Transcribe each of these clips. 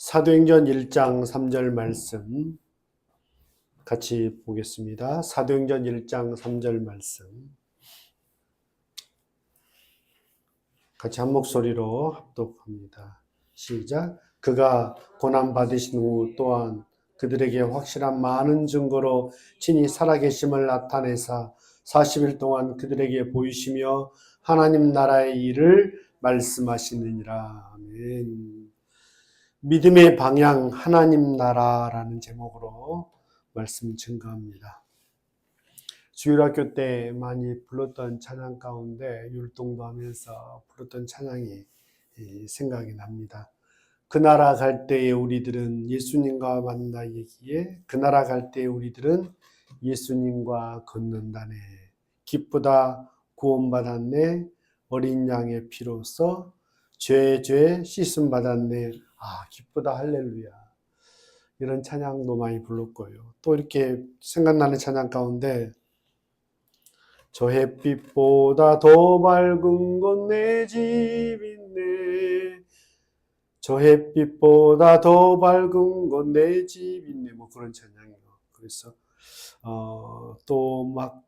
사도행전 1장 3절 말씀 같이 보겠습니다. 사도행전 1장 3절 말씀 같이 한 목소리로 합독합니다. 시작. 그가 고난 받으신 후 또한 그들에게 확실한 많은 증거로 친히 살아계심을 나타내사 40일 동안 그들에게 보이시며 하나님 나라의 일을 말씀하시느니라. 아멘. 믿음의 방향 하나님 나라라는 제목으로 말씀 증거합니다. 주일학교 때 많이 불렀던 찬양 가운데 율동도 하면서 불렀던 찬양이 생각이 납니다. 그 나라 갈 때에 우리들은 예수님과 만나기에 그 나라 갈 때에 우리들은 예수님과 걷는다네. 기쁘다 구원받았네. 어린 양의 피로써 죄 씻음 받았네. 기쁘다 할렐루야. 이런 찬양도 많이 불렀고요. 또 이렇게 생각나는 찬양 가운데 저 햇빛보다 더 밝은 곳 내 집 있네. 저 햇빛보다 더 밝은 곳 내 집 있네. 뭐 그런 찬양이요. 그래서 또 막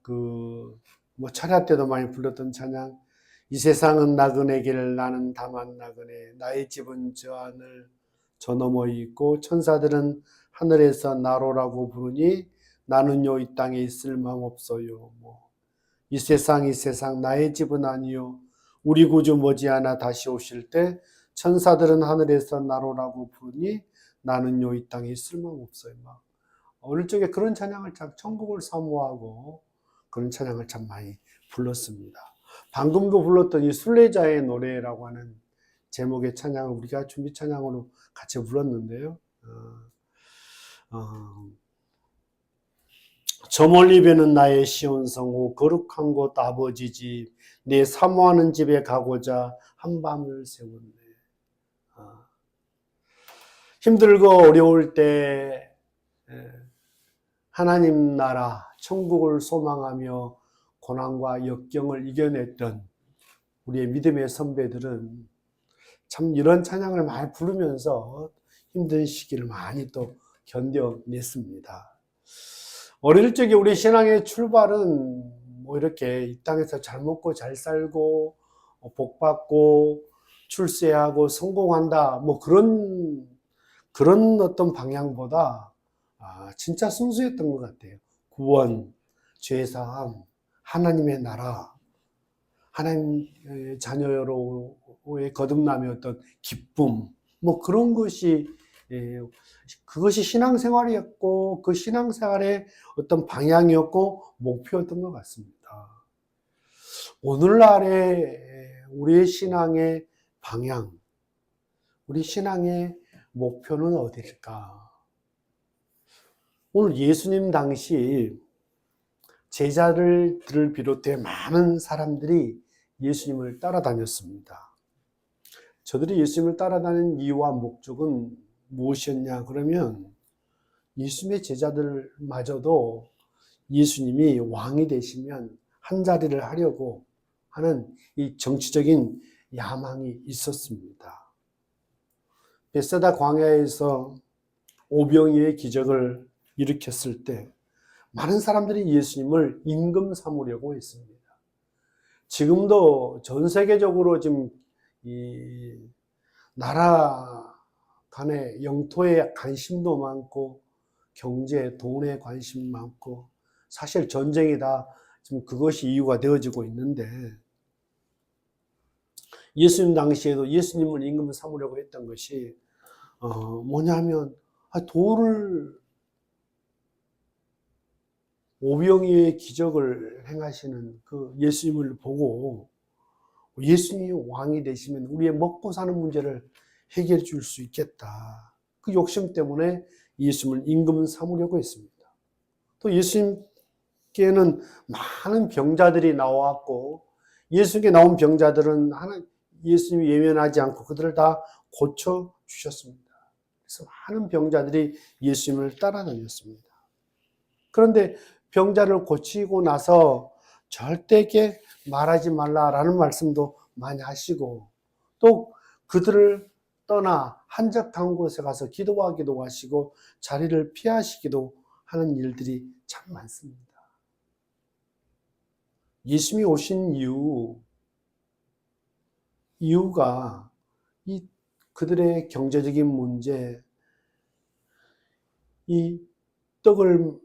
철야 때도 많이 불렀던 찬양. 이 세상은 나그네길 나는 다만 나그네. 나의 집은 저 하늘 저 너머 있고 천사들은 하늘에서 나로라고 부르니 나는요 이 땅에 있을 맘 없어요. 이 세상 나의 집은 아니요. 우리 구주 머지않아 다시 오실 때 천사들은 하늘에서 나로라고 부르니 나는요 이 땅에 있을 맘 없어요. 어릴 적에 그런 찬양을 참 천국을 사모하고 그런 찬양을 참 많이 불렀습니다. 방금도 불렀던 이 순례자의 노래라고 하는 제목의 찬양을 우리가 준비 찬양으로 같이 불렀는데요. 저 멀리 뵈는 나의 시온성호 거룩한 곳 아버지 집 내 사모하는 집에 가고자 한밤을 세웠네. 힘들고 어려울 때 하나님 나라 천국을 소망하며 고난과 역경을 이겨냈던 우리의 믿음의 선배들은 참 이런 찬양을 많이 부르면서 힘든 시기를 많이 또 견뎌냈습니다. 어릴 적에 우리 신앙의 출발은 이렇게 이 땅에서 잘 먹고 잘 살고 복 받고 출세하고 성공한다 그런 어떤 방향보다 진짜 순수했던 것 같아요. 구원, 죄사함, 하나님의 나라, 하나님 자녀로의 거듭남의 어떤 기쁨, 그런 것이 그것이 신앙생활이었고 그 신앙생활의 어떤 방향이었고 목표였던 것 같습니다. 오늘날의 우리의 신앙의 방향, 우리 신앙의 목표는 어디일까? 오늘 예수님 당시 제자들을 비롯해 많은 사람들이 예수님을 따라다녔습니다. 저들이 예수님을 따라다니는 이유와 목적은 무엇이었냐 그러면 예수님의 제자들마저도 예수님이 왕이 되시면 한자리를 하려고 하는 이 정치적인 야망이 있었습니다. 베세다 광야에서 오병이어의 기적을 일으켰을 때 많은 사람들이 예수님을 임금 삼으려고 했습니다. 지금도 전 세계적으로 지금 이 나라 간의 영토에 관심도 많고 경제, 돈에 관심 많고 사실 전쟁이 다 지금 그것이 이유가 되어지고 있는데 예수님 당시에도 예수님을 임금 삼으려고 했던 것이 뭐냐면 돌을 오병이어의 기적을 행하시는 그 예수님을 보고 예수님이 왕이 되시면 우리의 먹고 사는 문제를 해결해 줄 수 있겠다. 그 욕심 때문에 예수님을 임금 삼으려고 했습니다. 또 예수님께는 많은 병자들이 나왔고 예수님께 나온 병자들은 예수님이 예면하지 않고 그들을 다 고쳐주셨습니다. 그래서 많은 병자들이 예수님을 따라다녔습니다. 그런데 병자를 고치고 나서 절대게 말하지 말라라는 말씀도 많이 하시고 또 그들을 떠나 한적한 곳에 가서 기도하기도 하시고 자리를 피하시기도 하는 일들이 참 많습니다. 예수님이 오신 이유가 이 그들의 경제적인 문제, 이 떡의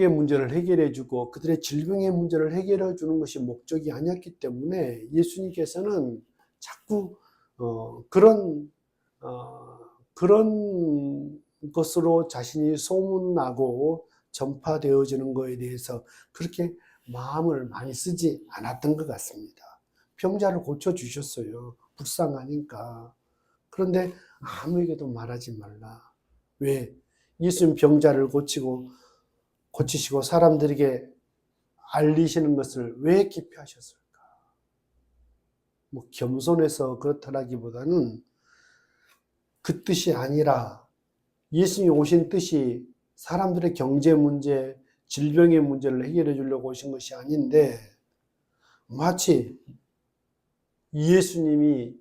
문제를 해결해 주고 그들의 질병의 문제를 해결해 주는 것이 목적이 아니었기 때문에 예수님께서는 자꾸 그런 것으로 자신이 소문나고 전파되어지는 것에 대해서 그렇게 마음을 많이 쓰지 않았던 것 같습니다. 병자를 고쳐주셨어요. 불쌍하니까. 그런데 아무에게도 말하지 말라. 왜? 예수님 병자를 고치시고 사람들에게 알리시는 것을 왜 기피하셨을까? 뭐 겸손해서 그렇다라기보다는 그 뜻이 아니라 예수님이 오신 뜻이 사람들의 경제 문제, 질병의 문제를 해결해 주려고 오신 것이 아닌데 마치 예수님도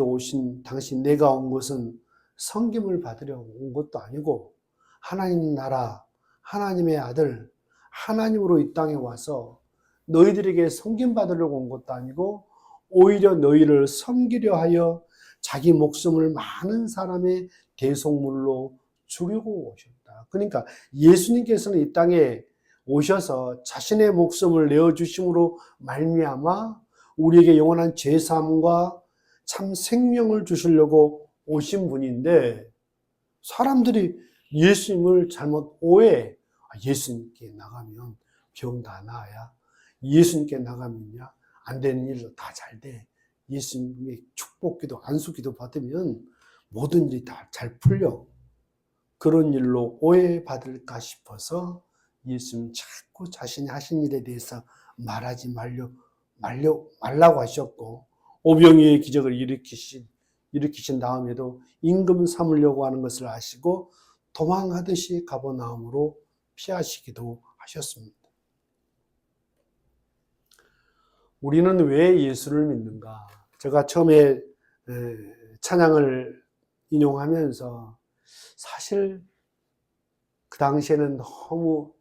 오신 당시 내가 온 것은 섬김을 받으려 온 것도 아니고 하나님 나라, 하나님의 아들, 하나님으로 이 땅에 와서 너희들에게 섬김받으려고 온 것도 아니고 오히려 너희를 섬기려 하여 자기 목숨을 많은 사람의 대속물로 주려고 오셨다. 그러니까 예수님께서는 이 땅에 오셔서 자신의 목숨을 내어주심으로 말미암아 우리에게 영원한 죄사함과 참 생명을 주시려고 오신 분인데 사람들이 예수님을 잘못 오해. 예수님께 나가면 병 다 나아야. 예수님께 나가면야 안 되는 일도 다 잘 돼. 예수님의 축복기도 안수기도 받으면 모든 일이 다 잘 풀려. 그런 일로 오해받을까 싶어서 예수님 자꾸 자신이 하신 일에 대해서 말하지 말라고 하셨고 오병이의 기적을 일으키신 다음에도 임금 삼으려고 하는 것을 아시고 도망하듯이 가버나움으로 피하시기도 하셨습니다. 우리는 왜 예수를 믿는가? 제가 처음에 찬양을 인용하면서 사실 그 당시에는 너무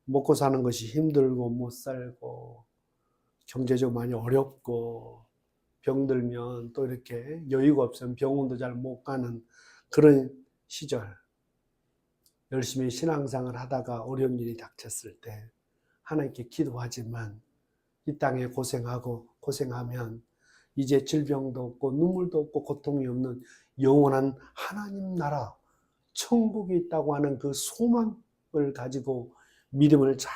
먹고 사는 것이 힘들고 못 살고 경제적으로 많이 어렵고 병들면 또 이렇게 여유가 없으면 병원도 잘 못 가는 그런 시절 열심히 신앙생활을 하다가 어려운 일이 닥쳤을 때 하나님께 기도하지만 이 땅에 고생하면 이제 질병도 없고 눈물도 없고 고통이 없는 영원한 하나님 나라 천국이 있다고 하는 그 소망을 가지고 믿음을 잘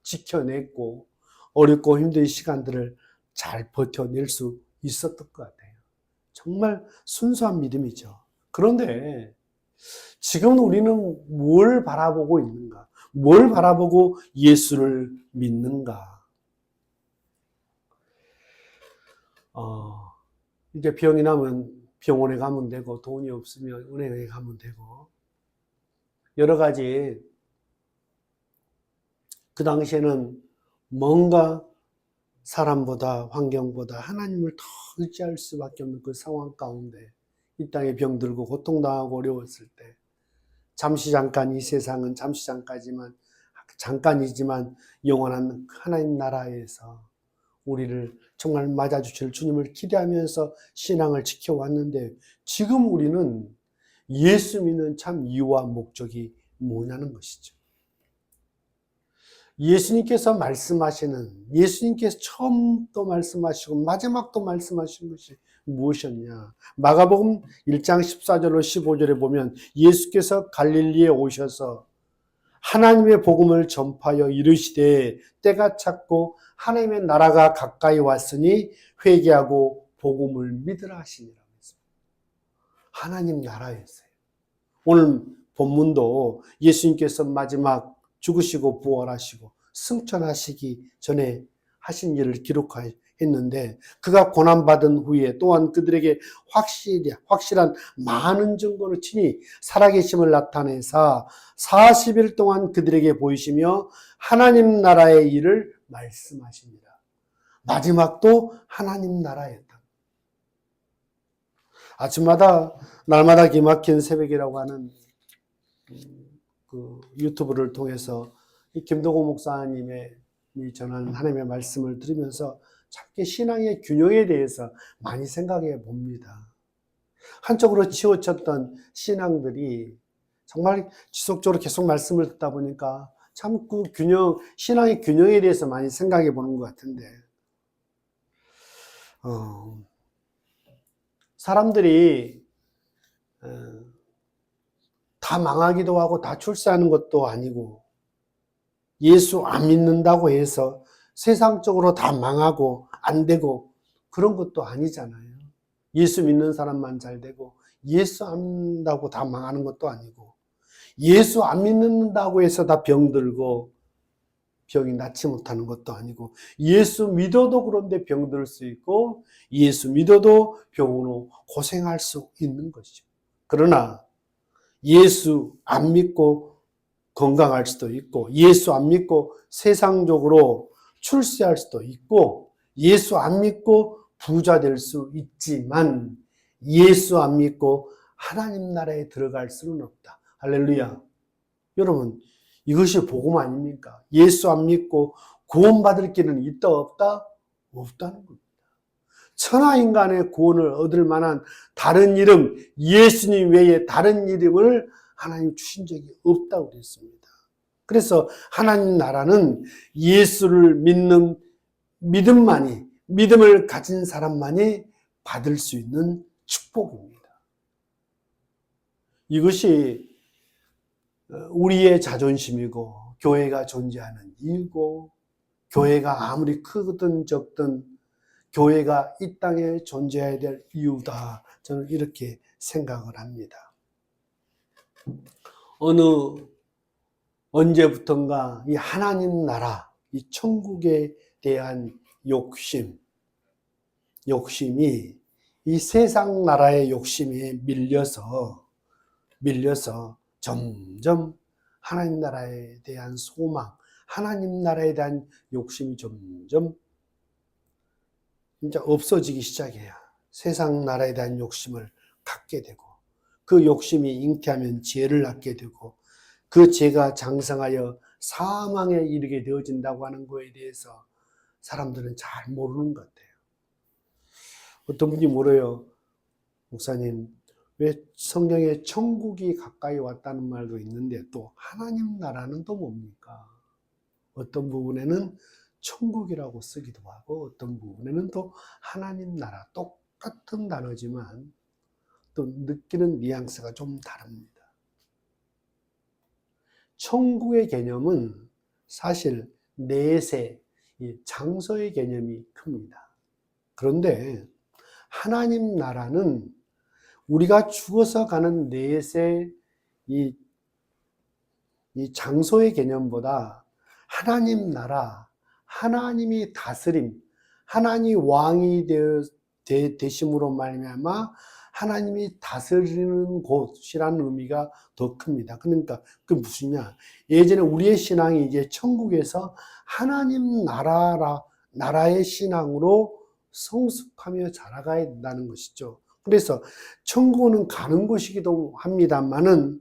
지켜냈고 어렵고 힘든 시간들을 잘 버텨낼 수 있었던 것 같아요. 정말 순수한 믿음이죠. 그런데 지금 우리는 뭘 바라보고 있는가? 뭘 바라보고 예수를 믿는가? 이제 병이 나면 병원에 가면 되고 돈이 없으면 은행에 가면 되고 여러 가지 그 당시에는 뭔가 사람보다 환경보다 하나님을 더 의지할 수밖에 없는 그 상황 가운데 이 땅에 병들고 고통당하고 어려웠을 때 잠깐 이 세상은 잠깐이지만 영원한 하나님 나라에서 우리를 정말 맞아주실 주님을 기대하면서 신앙을 지켜왔는데 지금 우리는 예수 믿는 참 이유와 목적이 뭐냐는 것이죠. 예수님께서 처음도 말씀하시고 마지막도 말씀하신 것이 무엇이었냐. 마가복음 1장 14절로 15절에 보면 예수께서 갈릴리에 오셔서 하나님의 복음을 전파하여 이르시되 때가 찼고 하나님의 나라가 가까이 왔으니 회개하고 복음을 믿으라 하시니라. 하나님 나라였어요. 오늘 본문도 예수님께서 마지막 죽으시고 부활하시고 승천하시기 전에 하신 일을 기록했는데 그가 고난받은 후에 또한 그들에게 확실한 많은 증거를 친히 살아계심을 나타내사 40일 동안 그들에게 보이시며 하나님 나라의 일을 말씀하십니다. 마지막도 하나님 나라였다. 아침마다 날마다 기막힌 새벽이라고 하는 그 유튜브를 통해서 이 김도고 목사님의 전하는 하나님의 말씀을 들으면서 참게 신앙의 균형에 대해서 많이 생각해 봅니다. 한쪽으로 치우쳤던 신앙들이 정말 지속적으로 계속 말씀을 듣다 보니까 참 그 균형, 신앙의 균형에 대해서 많이 생각해 보는 것 같은데, 사람들이 다 망하기도 하고 다 출세하는 것도 아니고, 예수 안 믿는다고 해서 세상적으로 다 망하고 안 되고 그런 것도 아니잖아요. 예수 믿는 사람만 잘 되고 예수 안 믿는다고 다 망하는 것도 아니고, 예수 안 믿는다고 해서 다 병들고 병이 낫지 못하는 것도 아니고, 예수 믿어도 그런데 병들 수 있고 예수 믿어도 병으로 고생할 수 있는 것이죠. 그러나 예수 안 믿고 건강할 수도 있고, 예수 안 믿고 세상적으로 출세할 수도 있고, 예수 안 믿고 부자 될 수 있지만 예수 안 믿고 하나님 나라에 들어갈 수는 없다. 할렐루야. 여러분, 이것이 복음 아닙니까? 예수 안 믿고 구원받을 길은 있다 없다? 없다는 겁니다. 천하인간의 구원을 얻을 만한 다른 이름, 예수님 외에 다른 이름을 하나님 주신 적이 없다고 그랬습니다. 그래서 하나님 나라는 예수를 믿는 믿음을 가진 사람만이 받을 수 있는 축복입니다. 이것이 우리의 자존심이고 교회가 존재하는 이유고, 교회가 아무리 크든 적든 교회가 이 땅에 존재해야 될 이유다. 저는 이렇게 생각을 합니다. 언제부턴가 이 하나님 나라, 이 천국에 대한 욕심이 이 세상 나라의 욕심에 밀려서 점점 하나님 나라에 대한 소망, 하나님 나라에 대한 욕심이 점점 진짜 없어지기 시작해요. 세상 나라에 대한 욕심을 갖게 되고, 그 욕심이 잉태하면 죄를 낳게 되고, 그 죄가 장성하여 사망에 이르게 되어진다고 하는 거에 대해서 사람들은 잘 모르는 것 같아요. 어떤 분이 물어요. 목사님, 왜 성경에 천국이 가까이 왔다는 말도 있는데 또 하나님 나라는 또 뭡니까? 어떤 부분에는 천국이라고 쓰기도 하고 어떤 부분에는 또 하나님 나라, 똑같은 단어지만 또 느끼는 뉘앙스가 좀 다릅니다. 천국의 개념은 사실 내세, 장소의 개념이 큽니다. 그런데 하나님 나라는 우리가 죽어서 가는 내세 이 장소의 개념보다 하나님 나라, 하나님이 다스림, 하나님 왕이 되심으로 말미암아 하나님이 다스리는 곳이라는 의미가 더 큽니다. 그러니까 그 무슨냐? 예전에 우리의 신앙이 이제 천국에서 하나님 나라의 신앙으로 성숙하며 자라가야 된다는 것이죠. 그래서 천국은 가는 곳이기도 합니다만은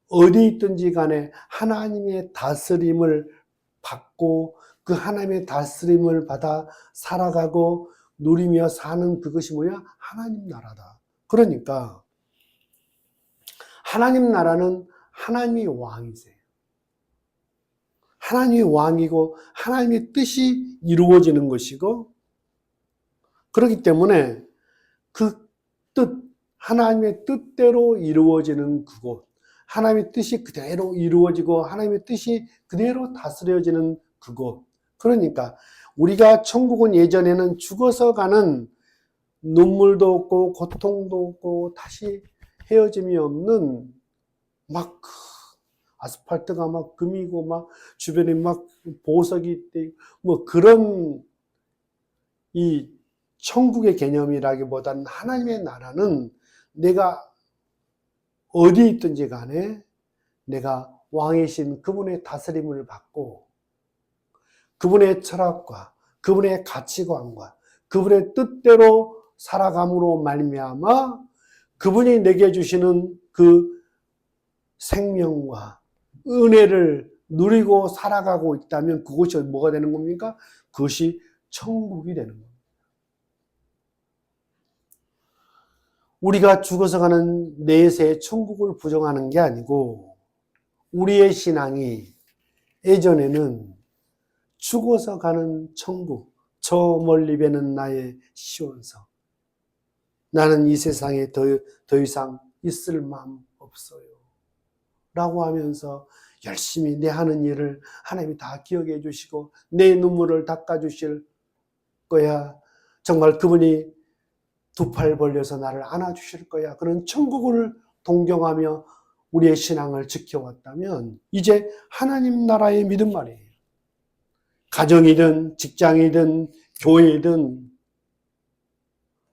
어디 있든지 간에 하나님의 다스림을 받고 그 하나님의 다스림을 받아 살아가고 누리며 사는 그것이 뭐야? 하나님 나라다. 그러니까 하나님 나라는 하나님이 왕이세요. 하나님이 왕이고 하나님의 뜻이 이루어지는 것이고, 그렇기 때문에 그 뜻, 하나님의 뜻대로 이루어지는 그곳, 하나님의 뜻이 그대로 이루어지고 하나님의 뜻이 그대로 다스려지는 그곳. 그러니까 우리가 천국은 예전에는 죽어서 가는 눈물도 없고 고통도 없고 다시 헤어짐이 없는 막 아스팔트가 막 금이고 막 주변에 막 보석이 있대, 뭐 그런 이 천국의 개념이라기보다는 하나님의 나라는 내가 어디 있든지 간에 내가 왕이신 그분의 다스림을 받고 그분의 철학과 그분의 가치관과 그분의 뜻대로 살아감으로 말미암아 그분이 내게 주시는 그 생명과 은혜를 누리고 살아가고 있다면 그것이 뭐가 되는 겁니까? 그것이 천국이 되는 겁니다. 우리가 죽어서 가는 내세의 천국을 부정하는 게 아니고 우리의 신앙이 예전에는 죽어서 가는 천국, 저 멀리 배는 나의 시온성, 나는 이 세상에 더 이상 있을 마음 없어요 라고 하면서 열심히 내 하는 일을 하나님이 다 기억해 주시고 내 눈물을 닦아 주실 거야. 정말 그분이 두 팔 벌려서 나를 안아 주실 거야. 그런 천국을 동경하며 우리의 신앙을 지켜왔다면 이제 하나님 나라의 믿음 말이에요. 가정이든 직장이든 교회이든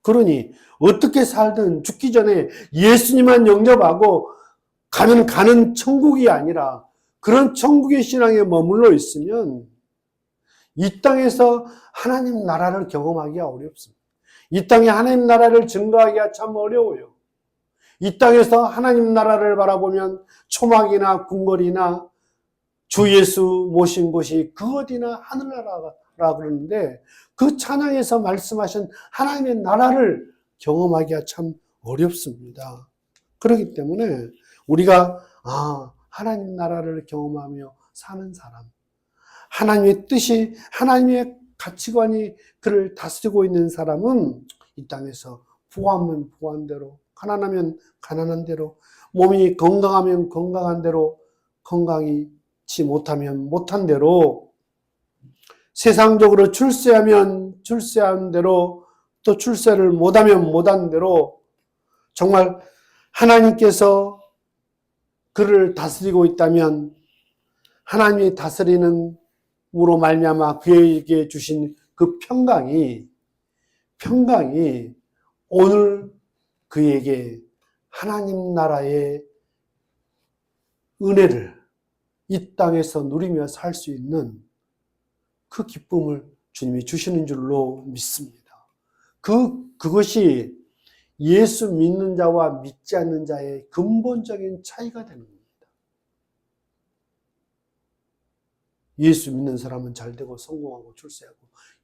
그러니 어떻게 살든 죽기 전에 예수님만 영접하고 가면 가는 천국이 아니라 그런 천국의 신앙에 머물러 있으면 이 땅에서 하나님 나라를 경험하기가 어렵습니다. 이 땅에 하나님 나라를 증거하기가 참 어려워요. 이 땅에서 하나님 나라를 바라보면 초막이나 궁궐이나 주 예수 모신 곳이 그 어디나 하늘나라라 그러는데 그 찬양에서 말씀하신 하나님의 나라를 경험하기가 참 어렵습니다. 그렇기 때문에 우리가 하나님 나라를 경험하며 사는 사람, 하나님의 뜻이, 하나님의 가치관이 그를 다스리고 있는 사람은 이 땅에서 부하면 부한 대로, 가난하면 가난한 대로, 몸이 건강하면 건강한 대로, 건강이지 못하면 못한 대로, 세상적으로 출세하면 출세한 대로, 또 출세를 못하면 못한 대로, 정말 하나님께서 그를 다스리고 있다면 하나님이 다스리는 으로 말미암아 그에게 주신 그 평강이 오늘 그에게 하나님 나라의 은혜를 이 땅에서 누리며 살 수 있는 그 기쁨을 주님이 주시는 줄로 믿습니다. 그것이 예수 믿는 자와 믿지 않는 자의 근본적인 차이가 되는 겁니다. 예수 믿는 사람은 잘 되고 성공하고 출세하고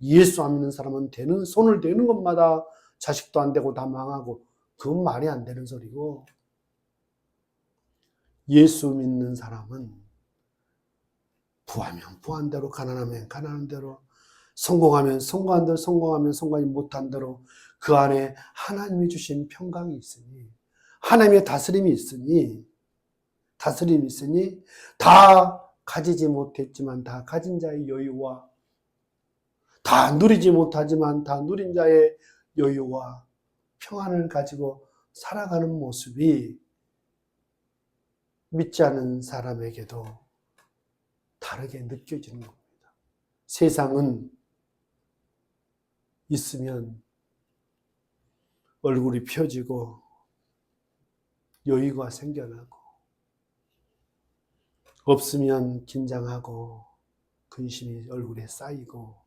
예수 안 믿는 사람은 손을 대는 것마다 자식도 안 되고 다 망하고 그건 말이 안 되는 소리고 예수 믿는 사람은 부하면 부한 대로 가난하면 가난한 대로 성공하면 성공한 대로 성공하지 못한 대로 그 안에 하나님이 주신 평강이 있으니 하나님의 다스림이 있으니 다 가지지 못했지만 다 가진 자의 여유와 다 누리지 못하지만 다 누린 자의 여유와 평안을 가지고 살아가는 모습이 믿지 않는 사람에게도 다르게 느껴지는 겁니다. 세상은 있으면 얼굴이 펴지고 여유가 생겨나고 없으면 긴장하고 근심이 얼굴에 쌓이고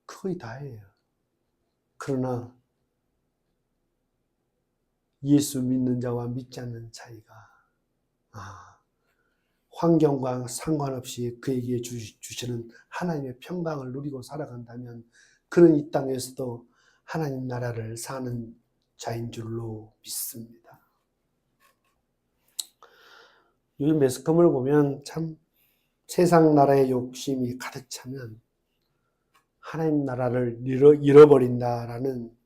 거의 다예요. 그러나 예수 믿는 자와 믿지 않는 차이가 환경과 상관없이 그에게 주시는 하나님의 평강을 누리고 살아간다면 그는 이 땅에서도 하나님 나라를 사는 자인 줄로 믿습니다. 요즘 매스컴을 보면 참 세상 나라의 욕심이 가득 차면 하나님 나라를 잃어버린다라는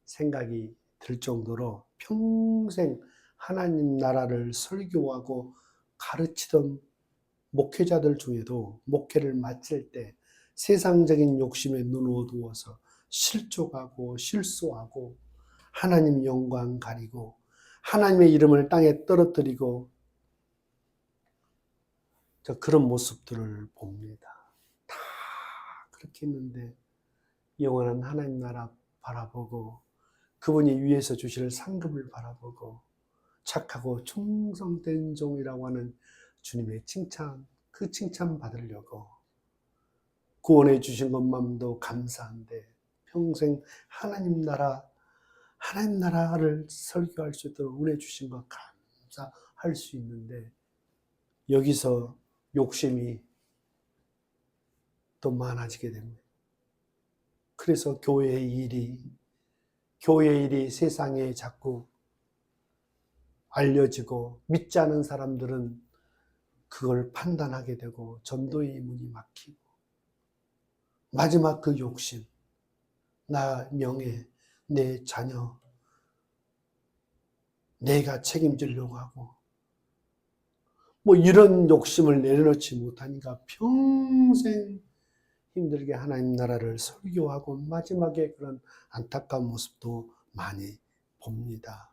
생각이 들 정도로 평생 하나님 나라를 설교하고 가르치던 목회자들 중에도 목회를 마칠 때 세상적인 욕심에 눈을 어두워서 실족하고 실수하고 하나님 영광 가리고 하나님의 이름을 땅에 떨어뜨리고 그런 모습들을 봅니다. 다 그렇게 했는데 영원한 하나님 나라 바라보고 그분이 위에서 주실 상급을 바라보고 착하고 충성된 종이라고 하는 주님의 칭찬, 그 칭찬 받으려고 구원해 주신 것만도 감사한데 평생 하나님 나라를 설교할 수 있도록 은혜 주신 것 감사할 수 있는데 여기서 욕심이 또 많아지게 됩니다. 그래서 교회의 일이 세상에 자꾸 알려지고 믿지 않은 사람들은 그걸 판단하게 되고 전도의 문이 막히고 마지막 그 욕심, 나 명예, 내 자녀, 내가 책임지려고 하고 뭐 이런 욕심을 내려놓지 못하니까 평생 힘들게 하나님 나라를 설교하고 마지막에 그런 안타까운 모습도 많이 봅니다.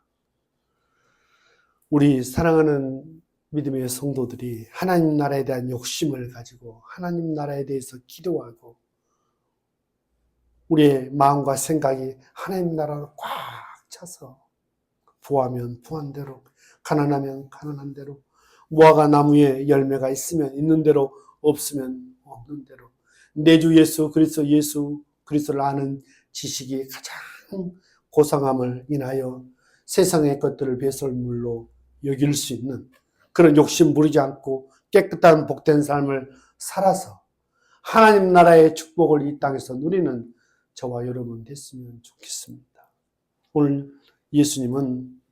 우리 사랑하는 믿음의 성도들이 하나님 나라에 대한 욕심을 가지고 하나님 나라에 대해서 기도하고 우리의 마음과 생각이 하나님 나라로 꽉 차서 부하면 부한 대로, 가난하면 가난한 대로, 무화과 나무에 열매가 있으면 있는 대로, 없으면 없는 대로, 내 주 예수 그리스도를 아는 지식이 가장 고상함을 인하여 세상의 것들을 배설물로 여길 수 있는 그런 욕심 부리지 않고 깨끗한 복된 삶을 살아서 하나님 나라의 축복을 이 땅에서 누리는 저와 여러분 됐으면 좋겠습니다. 오늘 예수님은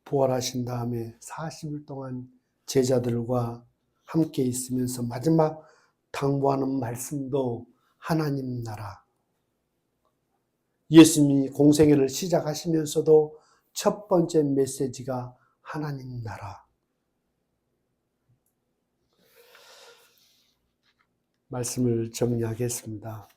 부활하신 다음에 40일 동안 제자들과 함께 있으면서 마지막 당부하는 말씀도 하나님 나라. 예수님이 공생애를 시작하시면서도 첫 번째 메시지가 하나님 나라. 말씀을 정리하겠습니다.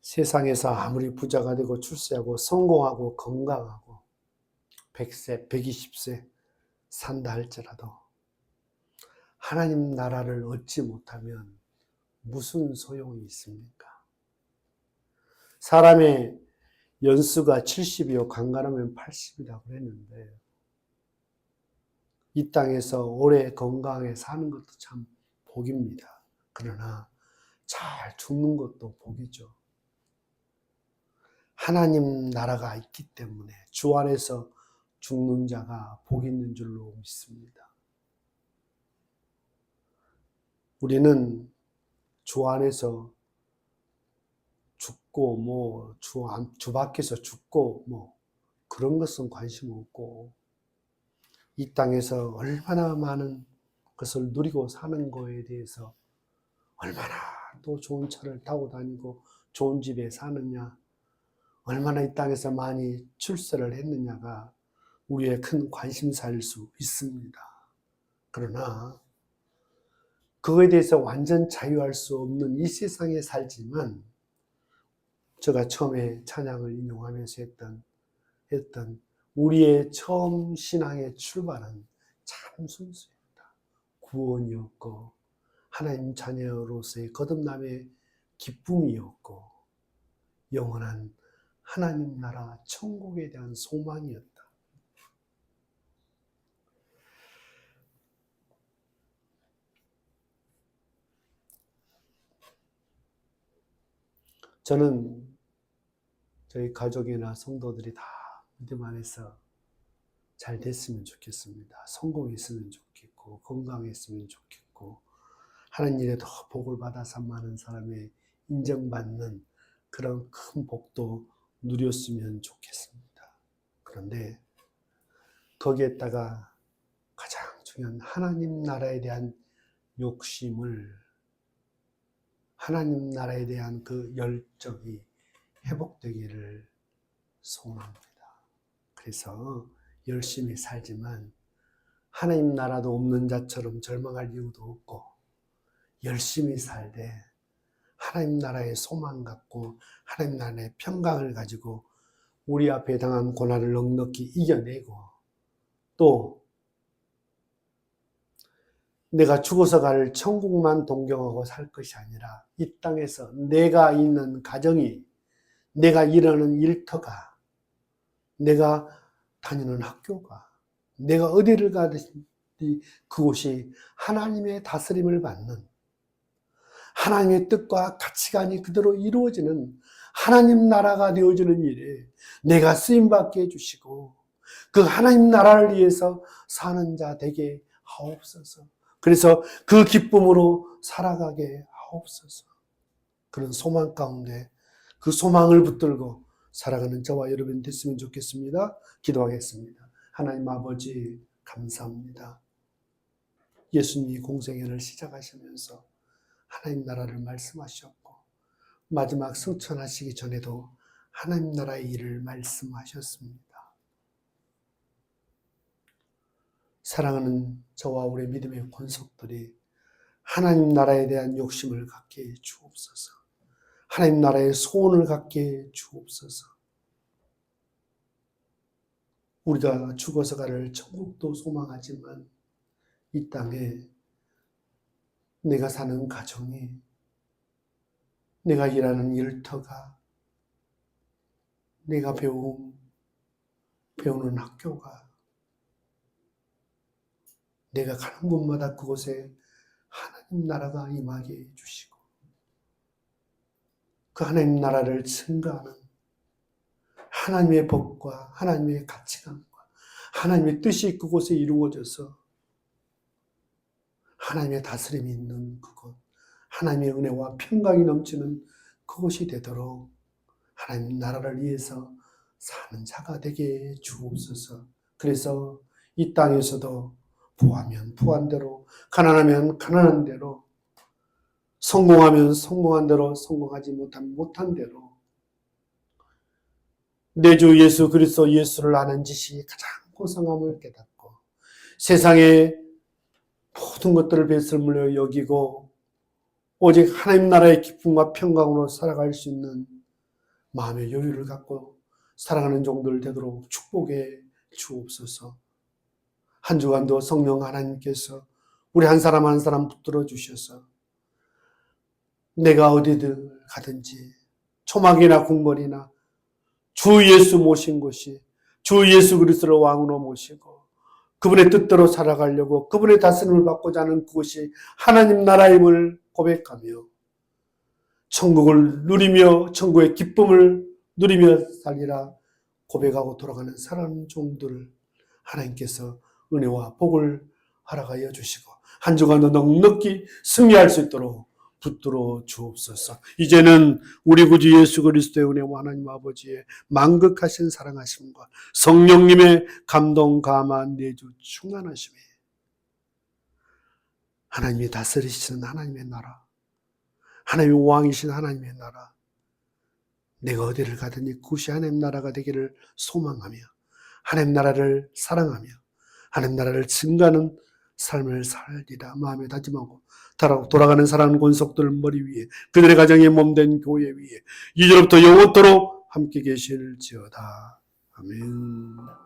세상에서 아무리 부자가 되고 출세하고 성공하고 건강하고 100세, 120세 산다 할지라도 하나님 나라를 얻지 못하면 무슨 소용이 있습니까? 사람의 연수가 70이요 강간하면 80이라고 그랬는데 이 땅에서 오래 건강하게 사는 것도 참 복입니다. 그러나 잘 죽는 것도 복이죠. 하나님 나라가 있기 때문에 주 안에서 죽는 자가 복 있는 줄로 믿습니다. 우리는 주 안에서 죽고 주 밖에서 죽고 그런 것은 관심 없고 이 땅에서 얼마나 많은 것을 누리고 사는 거에 대해서 얼마나 또 좋은 차를 타고 다니고 좋은 집에 사느냐, 얼마나 이 땅에서 많이 출세를 했느냐가 우리의 큰 관심사일 수 있습니다. 그러나 그거에 대해서 완전 자유할 수 없는 이 세상에 살지만 제가 처음에 찬양을 인용하면서 했던 우리의 처음 신앙의 출발은 참 순수합니다. 구원이었고 하나님 자녀로서의 거듭남의 기쁨이었고 영원한 하나님 나라 천국에 대한 소망이었다. 저는 저희 가족이나 성도들이 다 믿음 안에서 잘 됐으면 좋겠습니다. 성공했으면 좋겠고 건강했으면 좋겠고 하는 일에 더 복을 받아서 많은 사람의 인정받는 그런 큰 복도 누렸으면 좋겠습니다. 그런데 거기에다가 가장 중요한 하나님 나라에 대한 욕심을 하나님 나라에 대한 그 열정이 회복되기를 소원합니다. 그래서 열심히 살지만 하나님 나라도 없는 자처럼 절망할 이유도 없고 열심히 살되 하나님 나라의 소망 갖고 하나님 나라의 평강을 가지고 우리 앞에 당한 고난을 넉넉히 이겨내고 또 내가 죽어서 갈 천국만 동경하고 살 것이 아니라 이 땅에서 내가 있는 가정이 내가 일하는 일터가 내가 다니는 학교가 내가 어디를 가든 그곳이 하나님의 다스림을 받는, 하나님의 뜻과 가치관이 그대로 이루어지는 하나님 나라가 되어지는 일에 내가 쓰임받게 해주시고 그 하나님 나라를 위해서 사는 자 되게 하옵소서. 그래서 그 기쁨으로 살아가게 하옵소서. 그런 소망 가운데 그 소망을 붙들고 살아가는 저와 여러분 됐으면 좋겠습니다. 기도하겠습니다. 하나님 아버지 감사합니다. 예수님이 공생애를 시작하시면서 하나님 나라를 말씀하셨고 마지막 승천하시기 전에도 하나님 나라의 일을 말씀하셨습니다. 사랑하는 저와 우리 믿음의 권속들이 하나님 나라에 대한 욕심을 갖게 해 주옵소서. 하나님 나라의 소원을 갖게 해 주옵소서. 우리가 죽어서 갈 천국도 소망하지만 이 땅에 내가 사는 가정이, 내가 일하는 일터가, 내가 배우는 학교가, 내가 가는 곳마다 그곳에 하나님 나라가 임하게 해주시고 그 하나님 나라를 증거하는 하나님의 법과 하나님의 가치관과 하나님의 뜻이 그곳에 이루어져서 하나님의 다스림이 있는 그곳, 하나님의 은혜와 평강이 넘치는 그곳이 되도록 하나님 나라를 위해서 사는 자가 되게 주옵소서. 그래서 이 땅에서도 부하면 부한 대로, 가난하면 가난한 대로, 성공하면 성공한 대로, 성공하지 못하면 못한 대로 내 주 예수 그리스도 예수를 아는 지식이 가장 고상함을 깨닫고 세상의 모든 것들을 배설물로 여기고 오직 하나님 나라의 기쁨과 평강으로 살아갈 수 있는 마음의 여유를 갖고 살아가는 종들 되도록 축복해 주옵소서. 한 주간도 성령 하나님께서 우리 한 사람 한 사람 붙들어 주셔서 내가 어디든 가든지 초막이나 궁궐이나 주 예수 모신 곳이 주 예수 그리스도를 왕으로 모시고 그분의 뜻대로 살아가려고 그분의 다스림을 받고자 하는 그것이 하나님 나라임을 고백하며 천국을 누리며 천국의 기쁨을 누리며 살리라 고백하고 돌아가는 사랑하는 종들을 하나님께서 은혜와 복을 허락하여 주시고 한 주간도 넉넉히 승리할 수 있도록 붙들어 주옵소서. 이제는 우리 구주 예수 그리스도의 은혜와 하나님 아버지의 만극하신 사랑하심과 성령님의 감동 감한 내주 충만하심에 하나님이 다스리시는 하나님의 나라, 하나님의 왕이신 하나님의 나라, 내가 어디를 가든지 그것이 하나님 나라가 되기를 소망하며 하나님 나라를 사랑하며 하나님 나라를 증거하는 삶을 살리라 마음에 다짐하고 돌아가는 사랑하는 권속들 머리 위에 그들의 가정에 몸된 교회 위에 이제로부터 영원토록 함께 계실지어다. 아멘.